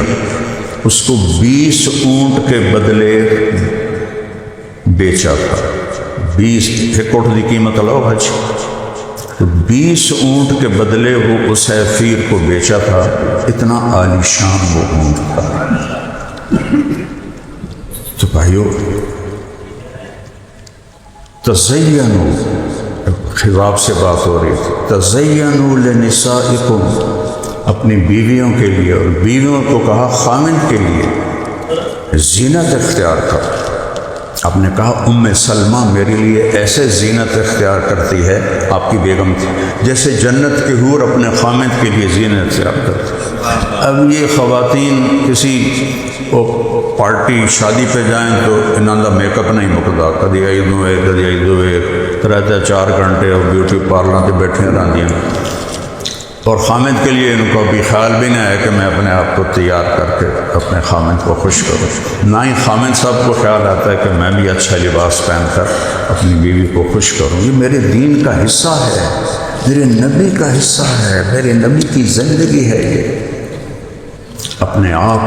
A: اس کو 20 اونٹ کے بدلے بیچا تھا۔ 20 ایک اونٹ کی قیمت اللہ حج، تو 20 اونٹ کے بدلے وہ عسیفیر کو بیچا تھا۔ اتنا عالی شان وہ اونٹ تھا۔ تو بھائیو، تزینوا، خطاب سے بات ہو رہی تھی، تزینوا لنسائکم، اپنی بیویوں کے لیے، اور بیویوں کو کہا خامند کے لیے زینت اختیار کر۔ آپ نے کہا ام سلمہ میرے لیے ایسے زینت اختیار کرتی ہے، آپ کی بیگم تھی، جیسے جنت کے حور اپنے خامند کے لیے زینت اختیار کرتی۔ اب یہ خواتین کسی پارٹی شادی پہ جائیں تو انہوں کا میک اپ نہیں مکتا، کدی آئی دو ایک، کدی آئی دو ایک، رہتا 4 گھنٹے اور بیوٹی پارلر سے بیٹھے رہتی ہیں۔ اور خامد کے لیے ان کو بھی خیال بھی نہیں ہے کہ میں اپنے آپ کو تیار کر کے اپنے خامد کو خوش کروں، نہ ہی خامد صاحب کو خیال آتا ہے کہ میں بھی اچھا لباس پہن کر اپنی بیوی کو خوش کروں۔ یہ میرے دین کا حصہ ہے، میرے نبی کا حصہ ہے، میرے نبی کی زندگی ہے۔ یہ اپنے آپ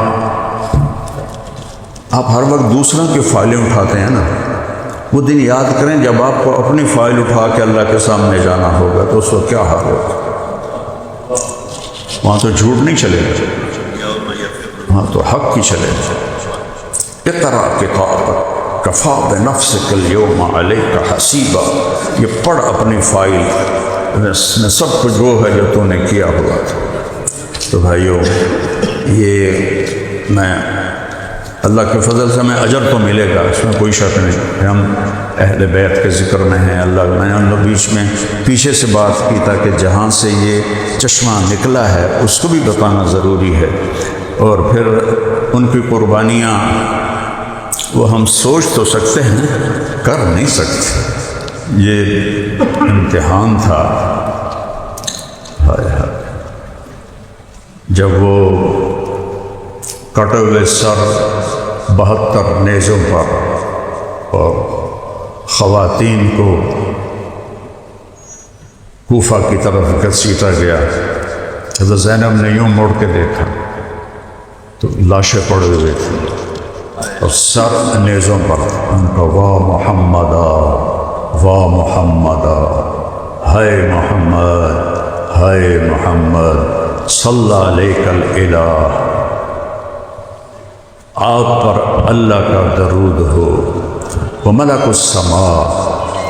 A: ہر وقت دوسروں کی فائلیں اٹھاتے ہیں نا، وہ دن یاد کریں جب آپ کو اپنی فائل اٹھا کے اللہ کے سامنے جانا ہوگا تو اس وقت کیا حال ہوگا۔ وہاں تو جھوٹ نہیں چلے گا، وہاں تو حق ہی چلے گا۔ اقرأ کتابک کفا بنفسک اليوم علیک حسیبا، یہ پڑھ اپنی فائل میں سب کچھ وہ ہے جو تو نے کیا ہوا تھا۔ تو بھائیو، یہ میں اللہ کے فضل سے میں اجر تو ملے گا، اس میں کوئی شک نہیں، ہم اہل بیت کے ذکر میں ہیں۔ اللہ میں نے ان لوگ بیچ میں پیچھے سے بات کی تاکہ جہاں سے یہ چشمہ نکلا ہے اس کو بھی بتانا ضروری ہے، اور پھر ان کی قربانیاں وہ ہم سوچ تو سکتے ہیں، کر نہیں سکتے۔ یہ امتحان تھا، جب وہ کٹے ہوئے سر 72 نیزوں پر اور خواتین کو کوفہ کی طرف گھسیٹا گیا، حضرت زینب نے یوں مڑ کے دیکھا تو لاشیں پڑے ہوئے تھیں اور سر نیزوں پر، ان کا واہ محمدہ واہ محمدہ، ہائے محمد ہائے محمد صلی علیک الالہ، آپ پر اللہ کا درود ہو، وملک السماء،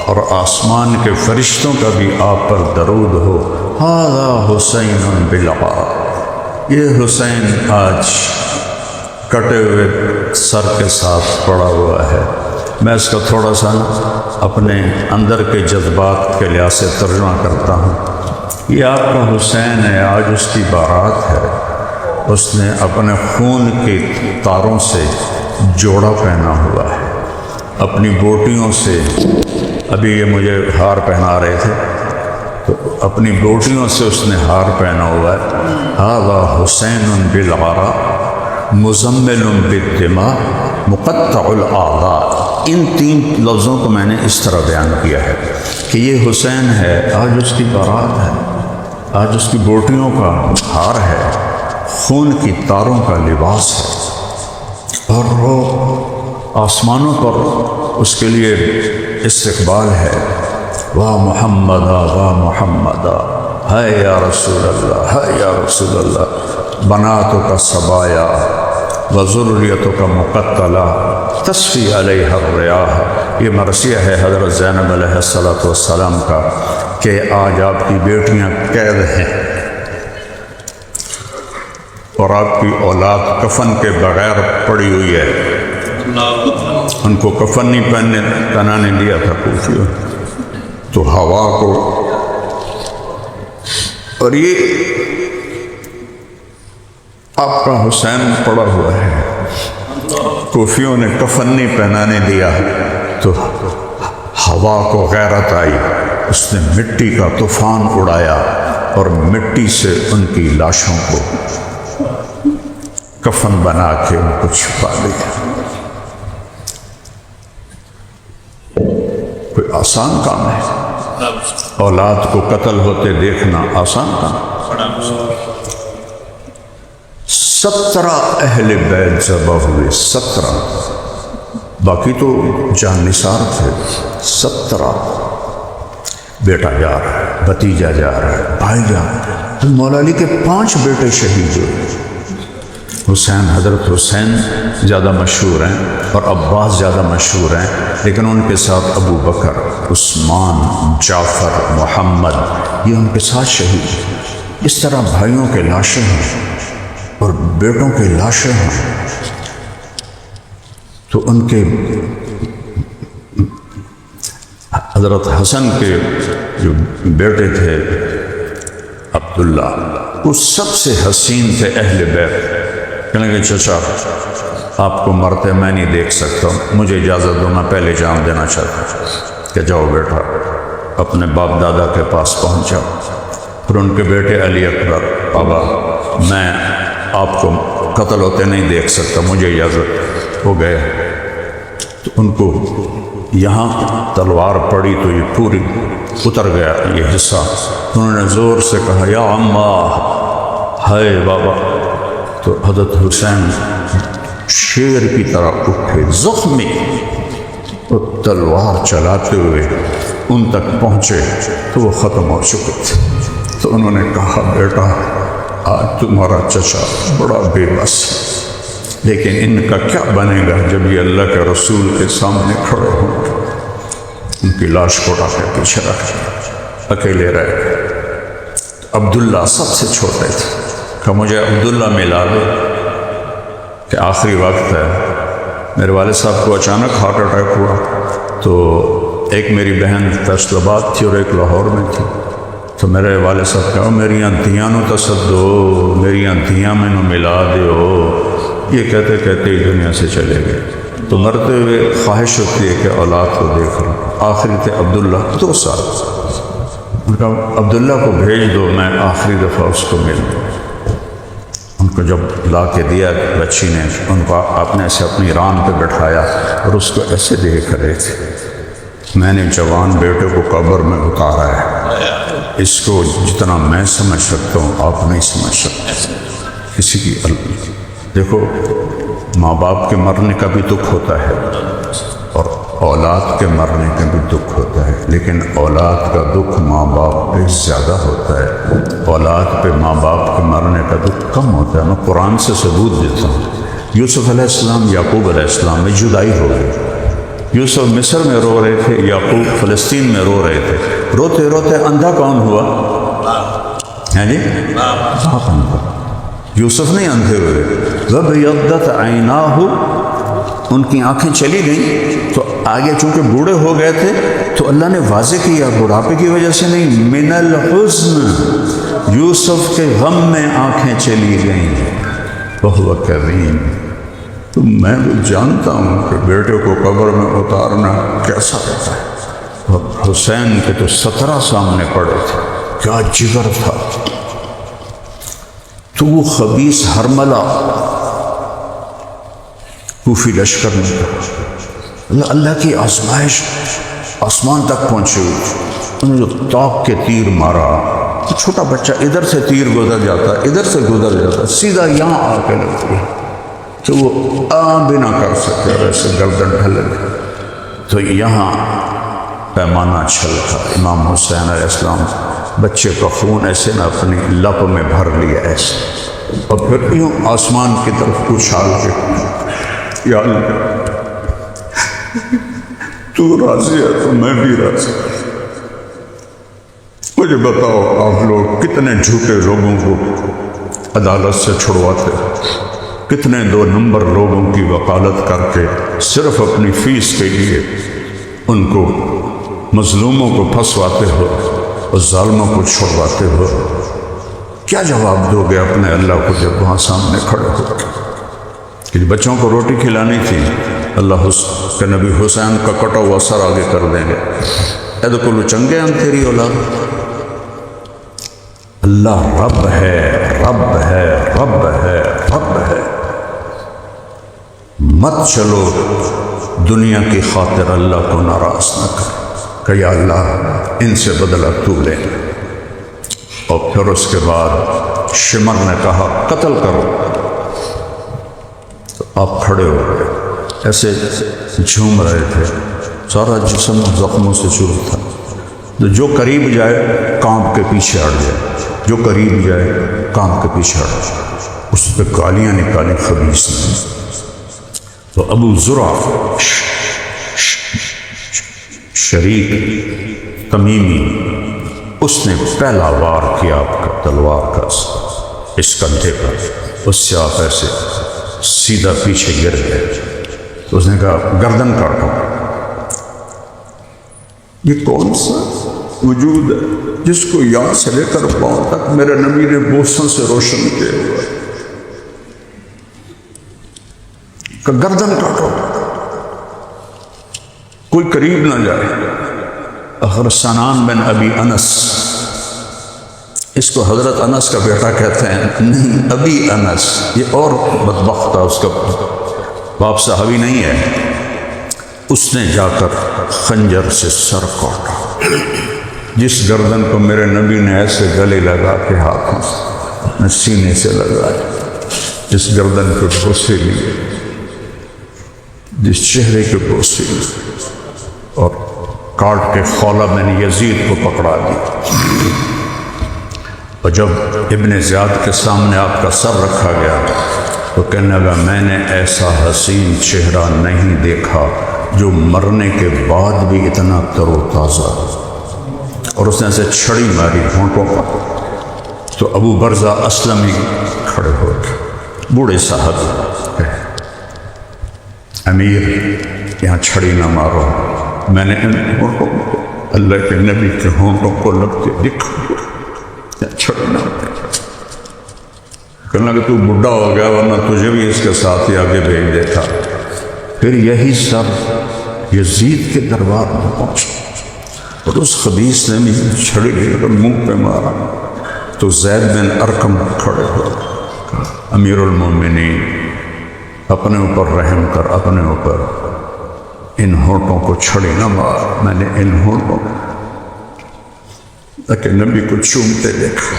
A: اور آسمان کے فرشتوں کا بھی آپ پر درود ہو، ھذا حسین بالعار، یہ حسین آج کٹے ہوئے سر کے ساتھ پڑا ہوا ہے۔ میں اس کا تھوڑا سا اپنے اندر کے جذبات کے لحاظ سے ترجمہ کرتا ہوں۔ یہ آپ کا حسین ہے، آج اس کی بارات ہے، اس نے اپنے خون کے تاروں سے جوڑا پہنا ہوا ہے، اپنی بوٹیوں سے، ابھی یہ مجھے ہار پہنا رہے تھے تو اپنی بوٹیوں سے اس نے ہار پہنا ہوا ہے۔ ھذا حسین بالعرا مزمل بالدماء مقطع الاعضاء، ان 3 لفظوں کو میں نے اس طرح بیان کیا ہے کہ یہ حسین ہے، آج اس کی بارات ہے، آج اس کی بوٹیوں کا ہار ہے، خون کی تاروں کا لباس ہے، اور وہ آسمانوں پر اس کے لیے استقبال ہے، واہ محمدہ واہ محمدہ، ہے یا رسول اللہ ہے یا رسول اللہ، بناتوں کا سبایا وذریتوں کا مقتلہ تصفی علیہ الریاح۔ یہ مرثیہ ہے حضرت زینب علیہ السلام کا کہ آج آپ کی بیٹیاں قید ہیں اور آپ کی اولاد کفن کے بغیر پڑی ہوئی ہے، ان کو کفن نہیں پہنانے دیا تھا کوفیوں، تو ہوا کو، اور یہ آپ کا حسین پڑا ہوا ہے، کوفیوں نے کفن نہیں پہنانے دیا تو ہوا کو غیرت آئی، اس نے مٹی کا طوفان اڑایا اور مٹی سے ان کی لاشوں کو کفن بنا کے ان کو چھپا دیا۔ کوئی آسان کام ہے؟ اولاد کو قتل ہوتے دیکھنا آسان کام؟ 17 اہل بیت ذبح ہوئے، 17، باقی تو جان نثار تھے، 17۔ بیٹا جا رہا ہے، بھتیجا جا رہا ہے، بھائی جا رہا ہے، مولا علی کے 5 بیٹے شہید ہوئے۔ حسین، حضرت حسین زیادہ مشہور ہیں اور عباس زیادہ مشہور ہیں، لیکن ان کے ساتھ ابو بکر، عثمان، جعفر، محمد، یہ ان کے ساتھ شہید ہیں۔ اس طرح بھائیوں کے لاشیں ہیں اور بیٹوں کے لاشیں ہیں، تو ان کے حضرت حسن کے جو بیٹے تھے عبداللہ، وہ سب سے حسین تھے اہل بیت۔ کہنے لگے چچا آپ کو مرتے میں نہیں دیکھ سکتا، مجھے اجازت دو، میں پہلے جان دینا چاہتا ہوں کہ جاؤ بیٹا اپنے باپ دادا کے پاس پہنچ جاؤ۔ پھر ان کے بیٹے علی اکبر، بابا میں آپ کو قتل ہوتے نہیں دیکھ سکتا، مجھے اجازت۔ ہو گئے تو ان کو یہاں تلوار پڑی تو یہ پوری اتر گیا یہ حصہ، انہوں نے زور سے کہا یا اماں، ہائے بابا، تو حضرت حسین شیر کی طرح اٹھے زخمی اور تلوار چلاتے ہوئے ان تک پہنچے تو وہ ختم ہو چکے تھے۔ تو انہوں نے کہا بیٹا آج تمہارا چچا بڑا بے بس، لیکن ان کا کیا بنے گا جب یہ اللہ کے رسول کے سامنے کھڑے ہوں؟ ان کی لاش کو اٹھا کے پیچھے رکھ دیا، اکیلے رہ گئے۔ عبداللہ سب سے چھوٹے تھے کہ مجھے عبداللہ ملا دو کہ آخری وقت ہے۔ میرے والد صاحب کو اچانک ہارٹ اٹیک ہوا، تو ایک میری بہن فیصل آباد تھی اور ایک لاہور میں تھی، تو میرے والد صاحب کہا میریاں دھیاں نو تصدو، میریاں دھیاں میں نو ملا دیو۔ یہ کہتے کہتے ہی دنیا سے چلے گئے۔ تو مرتے ہوئے خواہش ہوتی ہے کہ اولاد کو دیکھ لوں۔ آخری تھے عبداللہ، 2 سال۔ ان کا عبداللہ کو بھیج دو، میں آخری دفعہ اس کو مل دوں۔ ان کو جب لا کے دیا بچی نے، ان کو آپ نے ایسے اپنی ران پہ بٹھایا اور اس کو ایسے دیکھ رہے تھے۔ میں نے جوان بیٹے کو قبر میں اتارا ہے، اس کو جتنا میں سمجھ سکتا ہوں آپ نہیں سمجھ سکتے۔ کسی کی دیکھو، ماں باپ کے مرنے کا بھی دکھ ہوتا ہے اور اولاد کے مرنے کا بھی دکھ ہوتا ہے، لیکن اولاد کا دکھ ماں باپ پہ زیادہ ہوتا ہے، اولاد پہ ماں باپ کے مرنے کا دکھ کم ہوتا ہے۔ میں قرآن سے ثبوت دیتا ہوں۔ یوسف علیہ السلام، یعقوب علیہ السلام میں جدائی ہو گئی۔ یوسف مصر میں رو رہے تھے، یعقوب فلسطین میں رو رہے تھے۔ روتے روتے اندھا کون ہوا؟ ہے جی، باپ اندھا۔ یوسف نہیں اندھے ہوئے۔ وَبْيَضَّتْ عَيْنَاهُ، ان کی آنکھیں چلی گئیں، تو آگے چونکہ بوڑھے ہو گئے تھے تو اللہ نے واضح کیا بڑھاپے کی وجہ سے نہیں، من الحزن، یوسف کے غم میں آنکھیں چلی گئیں۔ وَهُوَ كَظِيمٌ، تو میں بھی جانتا ہوں کہ بیٹے کو قبر میں اتارنا کیسا رہتا ہے۔ اور حسین کے تو 17 سامنے پڑے تھے، کیا جگر تھا۔ تو وہ خبیث حرملہ کوفی لشکر میں تھا، اللہ کی آزمائش آسمان تک پہنچی ہوئی۔ انہوں نے جو طاق کے تیر مارا، چھوٹا بچہ ادھر سے تیر گزر جاتا، ادھر سے گزر جاتا، سیدھا یہاں آ کے لگتی ہے کہ وہ بھی نہ کر سکے، ویسے گردن ڈھل گئی۔ تو یہاں پیمانہ چھلکا۔ امام حسین علیہ السلام بچے کا خون ایسے نہ اپنی لپ میں بھر لیا ایسے، اور پھر یوں آسمان کی طرف اچھال کے، یا اللہ تو راضی ہے تو میں بھی راضی۔ مجھے بتاؤ آپ لوگ کتنے جھوٹے لوگوں کو عدالت سے چھڑواتے، کتنے 2 نمبر لوگوں کی وکالت کر کے صرف اپنی فیس کے لیے ان کو مظلوموں کو پھنسواتے ہو اور ظالموں کو چھڑواتے ہو۔ کیا جواب دو گے اپنے اللہ کو جب وہاں سامنے کھڑے ہو کہ بچوں کو روٹی کھلانی تھی؟ اللہ کے نبی حسین کا کٹا ہوا سر آگے کر دیں گے، اے تو کلو چنگے ہم تیری اولاد۔ اللہ رب ہے، رب ہے، رب ہے، رب ہے۔ مت چلو دنیا کی خاطر اللہ کو ناراض نہ کر کہ یا اللہ ان سے بدلہ تو لے۔ اور پھر اس کے بعد شمر نے کہا قتل کرو، تو آپ کھڑے ہو گئے، ایسے جھوم رہے تھے، سارا جسم زخموں سے چور تھا۔ تو جو قریب جائے کانپ کے پیچھے ہٹ جائے، جو قریب جائے کانپ کے پیچھے ہٹ جائے۔ اس پہ گالیاں نکالی خبیث نے۔ تو ابو زرع شریک تمیمی، اس نے پہلا وار کیا آپ کا تلوار کا اس کندھے پر، اس سے آپ ایسے سیدھا پیچھے گر گئے۔ تو اس نے کہا گردن کاٹو۔ یہ کون سا وجود ہے جس کو یہاں سے لے کر پاؤں تک میرے نبی نے بوسوں سے روشن کیا ہوا ہے؟ کہ گردن کاٹو، کوئی قریب نہ جائے۔ اخر سنان بن ابی انس، اس کو حضرت انس کا بیٹا کہتے ہیں، نہیں ابی انس، یہ اور بدبخت تھا، اس کا باپ صحابی نہیں ہے۔ اس نے جا کر خنجر سے سر کاٹا، جس گردن کو میرے نبی نے ایسے گلے لگا کے ہاتھوں سے سینے سے لگایا، جس گردن کے بوسے لیے، جس چہرے کے بوسے لیے، اور کاٹ کے خولہ بن یزید کو پکڑا دیا۔ اور جب ابن زیاد کے سامنے آپ کا سر رکھا گیا تو کہنے لگا میں نے ایسا حسین چہرہ نہیں دیکھا جو مرنے کے بعد بھی اتنا تر و تازہ، اور اس نے ایسے چھڑی ماری ہونٹوں پر، تو ابو برزہ اسلمی کھڑے ہو گئے، بوڑھے صاحب، امیر یہاں چھڑی نہ مارو، میں نے ان ہونٹوں کو اللہ کے نبی کے ہونٹوں کو لگتے دیکھا، چھڑی نہ مارو۔ کہنے لگا تو بڈھا ہو گیا ورنہ تجھے بھی اس کے ساتھ ہی آگے بھیج دیتا۔ پھر یہی سب یزید کے دربار میں پہنچا اور اس خبیث نے بھی چھڑی لے کر منہ پہ مارا، تو زید بن ارقم کھڑے ہو، امیر المومنین اپنے اوپر رحم کر، اپنے اوپر ان ہونٹوں کو چھڑی نہ مار، میں نے ان ہونٹوں تاکہ نبی کو چومتے دیکھا۔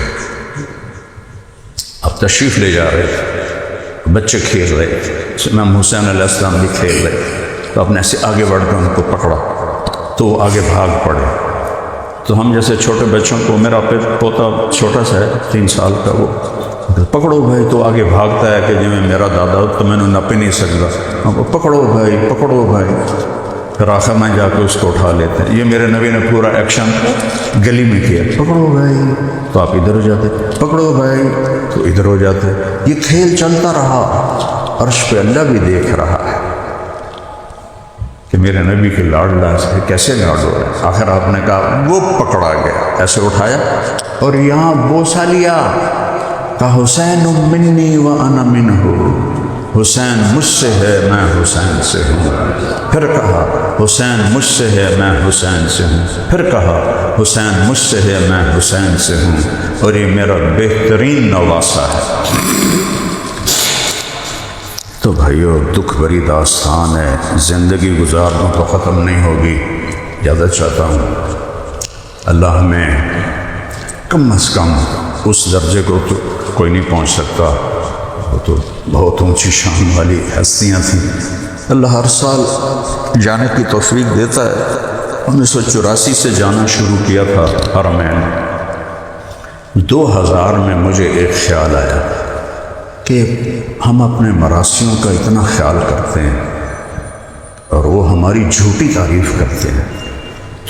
A: اب تشریف لے جا رہے تھے، بچے کھیل رہے تھے، امام حسین علیہ السلام بھی کھیل رہے تھے، تو اپنے ایسے آگے بڑھ کر ان کو پکڑا تو وہ آگے بھاگ پڑے۔ تو ہم جیسے چھوٹے بچوں کو، میرا پوتا چھوٹا سا ہے 3 سال کا، وہ پکڑو بھائی، تو آگے بھاگتا ہے کہ جی میں میرا دادا تو میں نے نپ ہی نہیں سکتا، ہم کو پکڑو بھائی پکڑو بھائی، پھر آخر میں جا کے اس کو اٹھا لیتے ہیں۔ یہ میرے نبی نے پورا ایکشن گلی میں کیا، پکڑو بھائی تو آپ ادھر ہو جاتے، پکڑو بھائی تو ادھر ہو جاتے۔ یہ کھیل چلتا رہا، عرش پہ اللہ بھی دیکھ رہا ہے کہ میرے نبی کے لاڈلا سے کیسے لاڈ ہو رہے ہیں۔ آخر آپ نے کہا وہ پکڑا گیا، ایسے اٹھایا اور یہاں بوسہ لیا، کہا حسین منی وانا منہ، حسین مجھ سے ہے میں حسین سے ہوں۔ پھر کہا حسین مجھ سے ہے میں حسین سے ہوں۔ پھر کہا حسین مجھ سے ہے میں حسین سے ہوں، اور یہ میرا بہترین نواسہ ہے۔ تو بھائیو دکھ بھری داستان ہے، زندگی گزارنا تو ختم نہیں ہوگی۔ اجازت چاہتا ہوں اللہ ہمیں کم از کم اس درجے کو تو کوئی نہیں پہنچ سکتا، وہ تو بہت اونچی شان والی ہستیاں تھیں، اللہ ہر سال جانے کی توفیق دیتا ہے۔ 1984 سے جانا شروع کیا تھا حرمین، 2000 میں مجھے ایک خیال آیا کہ ہم اپنے مراسیوں کا اتنا خیال کرتے ہیں اور وہ ہماری جھوٹی تعریف کرتے ہیں،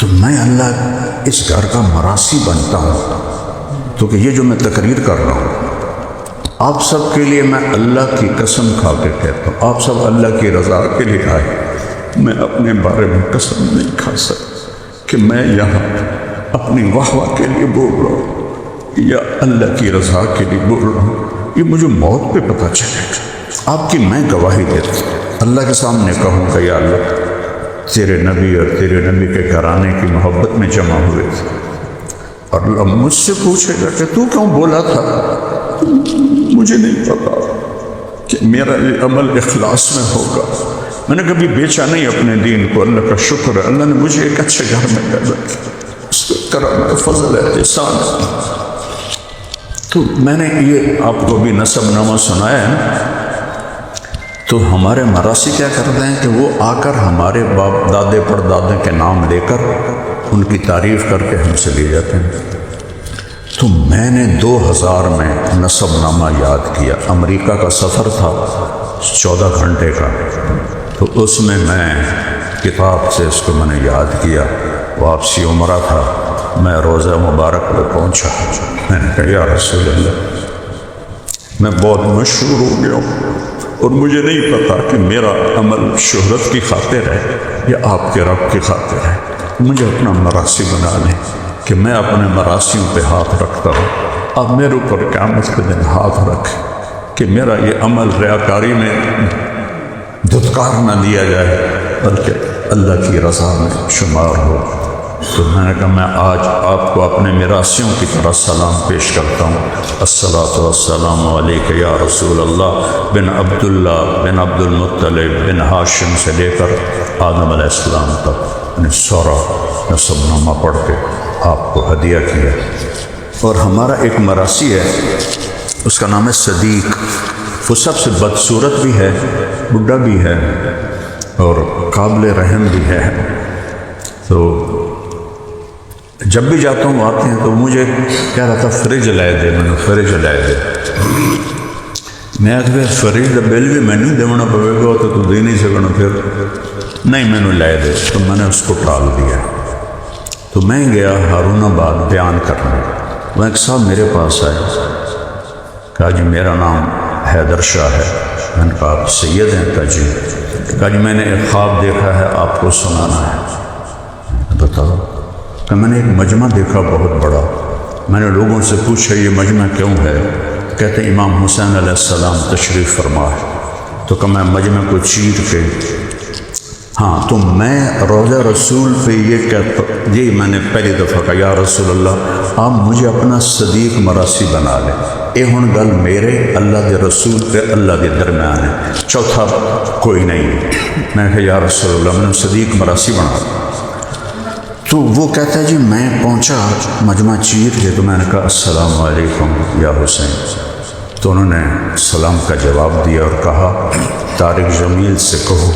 A: تو میں اللہ اس گھر کا مراسی بنتا ہوں، تو کہ یہ جو میں تقریر کر رہا ہوں آپ سب کے لیے میں اللہ کی قسم کھا کے کہتا ہوں، آپ سب اللہ کی رضا کے لیے آئے، میں اپنے بارے میں قسم نہیں کھا سکتا کہ میں یہاں اپنی واہ واہ کے لیے بول رہا ہوں یا اللہ کی رضا کے لیے بول رہا ہوں، یہ مجھے موت پہ پتہ چلے گا۔ آپ کی میں گواہی دیتا ہوں، اللہ کے سامنے کہوں کہ یا اللہ تیرے نبی اور تیرے نبی کے گھرانے کی محبت میں جمع ہوئے تھے، اور اللہ مجھ سے پوچھے گا کہ تو کیوں بولا تھا؟ مجھے نہیں پتا کہ میرا یہ عمل اخلاص میں ہوگا، میں نے کبھی بیچا نہیں اپنے دین کو، اللہ کا شکر ہے اللہ نے مجھے ایک اچھے گھر میں پیدا کیا، اس کا کرم ہے، فضل ہے، احسان ہے۔ تو میں نے یہ آپ کو بھی نسب نامہ سنایا ہے، تو ہمارے مراسی کیا کرتے ہیں کہ وہ آ کر ہمارے باپ دادے پردادے کے نام لے کر ان کی تعریف کر کے ہم سے لے جاتے ہیں۔ تو میں نے 2000 میں نسب نامہ یاد کیا، امریکہ کا سفر تھا 14 گھنٹے کا، تو اس میں کتاب سے اس کو میں نے یاد کیا، واپسی عمرہ تھا، میں روضہ مبارک پہ پہنچا، میں نے کہا یا رسول اللہ میں بہت مشہور ہو گیا ہوں اور مجھے نہیں پتا کہ میرا عمل شہرت کی خاطر ہے یا آپ کے رب کی خاطر ہے، مجھے اپنا مراسی بنا لیں کہ میں اپنے مراسیوں پہ ہاتھ رکھتا ہوں، اب میرے اوپر قیامت کے دن ہاتھ رکھ کہ میرا یہ عمل ریاکاری میں دھتکار نہ دیا جائے بلکہ اللہ کی رضا میں شمار ہو۔ تو میں نے کہا میں آج آپ کو اپنے مراسیوں کی طرح سلام پیش کرتا ہوں، الصلاۃ والسلام علیک یا رسول اللہ، بن عبداللہ بن عبد المطلب بن ہاشم سے لے کر آدم علیہ السلام تک نے سورہ نسب نامہ پڑھ کے آپ کو ہدیہ کیا۔ اور ہمارا ایک مراسی ہے، اس کا نام ہے صدیق، وہ سب سے بدصورت بھی ہے، بڈھا بھی ہے اور قابل رحم بھی ہے۔ تو جب بھی جاتا ہوں آتے ہیں تو مجھے کہہ رہا تھا فریج لائے دے، میں نے فریج لائے دے، میں آخر فرید کا بل بھی مینو دینا پوے گا تو دے نہیں سکنا، پھر نہیں مینو لے دے، تو میں نے اس کو ٹال دیا۔ تو میں گیا ہارون آباد بیان کرنے، وہ ایک صاحب میرے پاس آئے، کہا جی میرا نام حیدر شاہ ہے۔ میں نے کہا آپ سید ہیں؟ کہا جی۔ کہا جی میں نے ایک خواب دیکھا ہے، آپ کو سنانا ہے۔ بتاؤ۔ کہ میں نے ایک مجمع دیکھا بہت بڑا، میں نے لوگوں سے پوچھا یہ مجمع کیوں ہے؟ کہتے ہیں امام حسین علیہ السلام تشریف فرما ہے۔ تو کہ میں مجمع کو چیر کے، ہاں تو میں روضہ رسول پہ یہ کہتا، یہ میں نے پہلی دفعہ کہا یا رسول اللہ آپ مجھے اپنا صدیق مراسی بنا لیں۔ یہ ہن گل میرے اللہ دے رسول پہ اللہ کے درمیان ہے، چوتھا کوئی نہیں۔ میں کہا یا رسول اللہ میں نے صدیق مراسی بنا لیں۔ تو وہ کہتا ہے جی میں پہنچا مجمع چیر کے، تو میں نے کہا السلام علیکم یا حسین۔ تو انہوں نے سلام کا جواب دیا اور کہا طارق جمیل سے کہو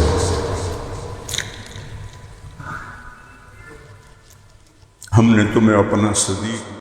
A: ہم نے تمہیں اپنا صدیق